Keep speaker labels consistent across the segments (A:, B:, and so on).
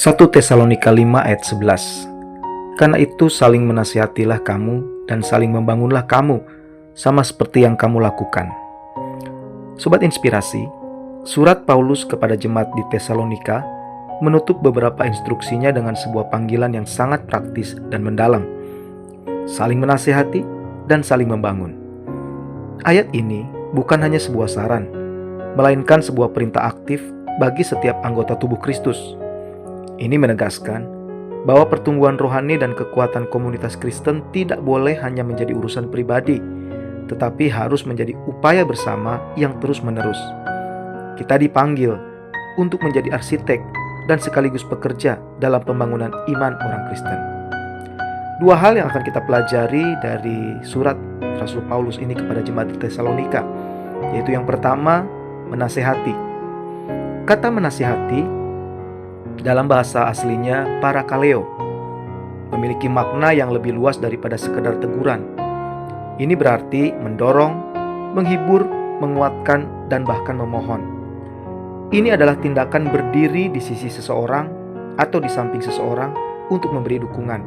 A: 1 Tesalonika 5 ayat 11. Karena itu saling menasihatilah kamu dan saling membangunlah kamu, sama seperti yang kamu lakukan. Sobat Inspirasi, surat Paulus kepada jemaat di Tesalonika menutup beberapa instruksinya dengan sebuah panggilan yang sangat praktis dan mendalam. Saling menasihati dan saling membangun. Ayat ini bukan hanya sebuah saran, melainkan sebuah perintah aktif bagi setiap anggota tubuh Kristus. Ini menegaskan bahwa pertumbuhan rohani dan kekuatan komunitas Kristen tidak boleh hanya menjadi urusan pribadi, tetapi harus menjadi upaya bersama yang terus-menerus. Kita dipanggil untuk menjadi arsitek dan sekaligus pekerja dalam pembangunan iman orang Kristen. Dua hal yang akan kita pelajari dari surat Rasul Paulus ini kepada jemaat di Tesalonika, yaitu yang pertama, menasehati. Kata menasihati dalam bahasa aslinya parakaleo, memiliki makna yang lebih luas daripada sekedar teguran. Ini berarti mendorong, menghibur, menguatkan, dan bahkan memohon. Ini adalah tindakan berdiri di sisi seseorang atau di samping seseorang untuk memberi dukungan.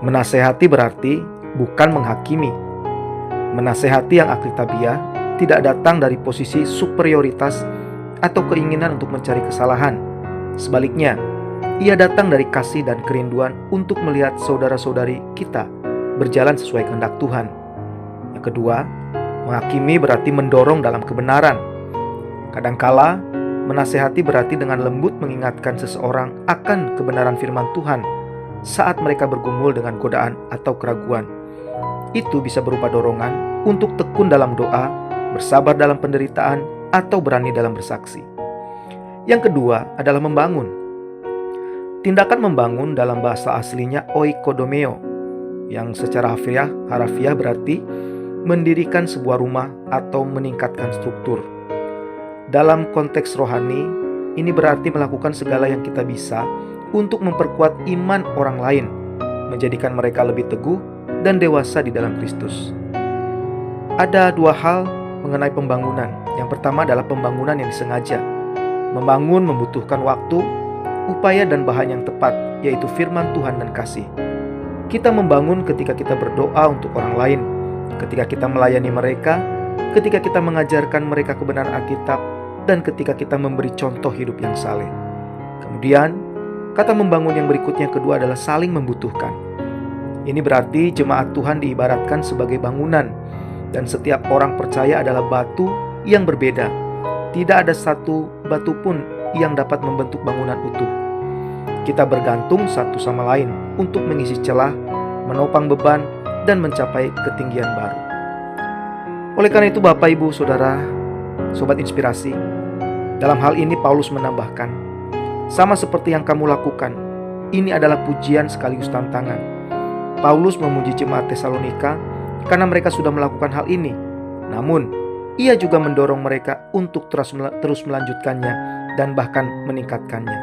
A: Menasehati berarti bukan menghakimi. Menasehati yang aklitabiah tidak datang dari posisi superioritas atau keinginan untuk mencari kesalahan. Sebaliknya, ia datang dari kasih dan kerinduan untuk melihat saudara-saudari kita berjalan sesuai kehendak Tuhan. Yang kedua, menghakimi berarti mendorong dalam kebenaran. Kadangkala, menasehati berarti dengan lembut mengingatkan seseorang akan kebenaran firman Tuhan saat mereka bergumul dengan godaan atau keraguan. Itu bisa berupa dorongan untuk tekun dalam doa, bersabar dalam penderitaan, atau berani dalam bersaksi. Yang kedua adalah membangun. Tindakan membangun dalam bahasa aslinya oikodomeo, yang secara harafiah berarti mendirikan sebuah rumah atau meningkatkan struktur. Dalam konteks rohani, ini berarti melakukan segala yang kita bisa untuk memperkuat iman orang lain, menjadikan mereka lebih teguh dan dewasa di dalam Kristus. Ada dua hal mengenai pembangunan. Yang pertama adalah pembangunan yang disengaja. Membangun membutuhkan waktu, upaya dan bahan yang tepat, yaitu firman Tuhan dan kasih. Kita membangun ketika kita berdoa untuk orang lain, ketika kita melayani mereka, ketika kita mengajarkan mereka kebenaran Alkitab, dan ketika kita memberi contoh hidup yang saleh. Kemudian, kata membangun yang berikutnya kedua adalah saling membutuhkan. Ini berarti jemaat Tuhan diibaratkan sebagai bangunan, dan setiap orang percaya adalah batu yang berbeda. Tidak ada satu batu pun yang dapat membentuk bangunan utuh. Kita bergantung satu sama lain untuk mengisi celah, menopang beban, dan mencapai ketinggian baru. Oleh karena itu Bapak, Ibu, Saudara, Sobat Inspirasi, dalam hal ini Paulus menambahkan, sama seperti yang kamu lakukan, ini adalah pujian sekaligus tantangan. Paulus memuji jemaat Tesalonika karena mereka sudah melakukan hal ini. Namun, ia juga mendorong mereka untuk terus melanjutkannya dan bahkan meningkatkannya.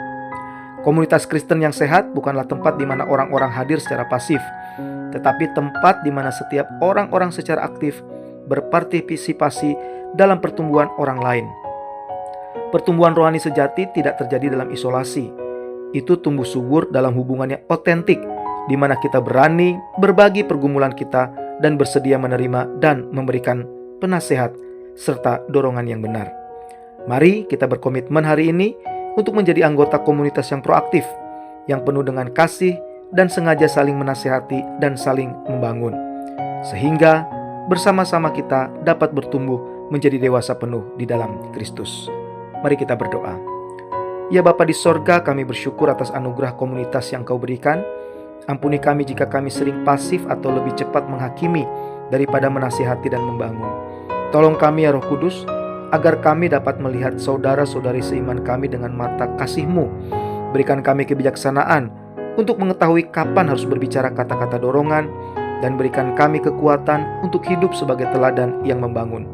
A: Komunitas Kristen yang sehat bukanlah tempat di mana orang-orang hadir secara pasif, tetapi tempat di mana setiap orang-orang secara aktif berpartisipasi dalam pertumbuhan orang lain. Pertumbuhan rohani sejati tidak terjadi dalam isolasi. Itu tumbuh subur dalam hubungan yang otentik, di mana kita berani berbagi pergumulan kita dan bersedia menerima dan memberikan penasehat serta dorongan yang benar. Mari kita berkomitmen hari ini untuk menjadi anggota komunitas yang proaktif, yang penuh dengan kasih dan sengaja saling menasihati dan saling membangun, sehingga bersama-sama kita dapat bertumbuh menjadi dewasa penuh di dalam Kristus. Mari kita berdoa. Ya Bapa di sorga, kami bersyukur atas anugerah komunitas yang Kau berikan. Ampuni kami jika kami sering pasif atau lebih cepat menghakimi daripada menasihati dan membangun. Tolong kami ya Roh Kudus, agar kami dapat melihat saudara-saudari seiman kami dengan mata kasih-Mu. Berikan kami kebijaksanaan untuk mengetahui kapan harus berbicara kata-kata dorongan, dan berikan kami kekuatan untuk hidup sebagai teladan yang membangun.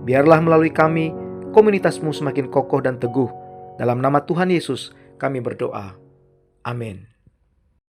A: Biarlah melalui kami, komunitas-Mu semakin kokoh dan teguh. Dalam nama Tuhan Yesus kami berdoa. Amin.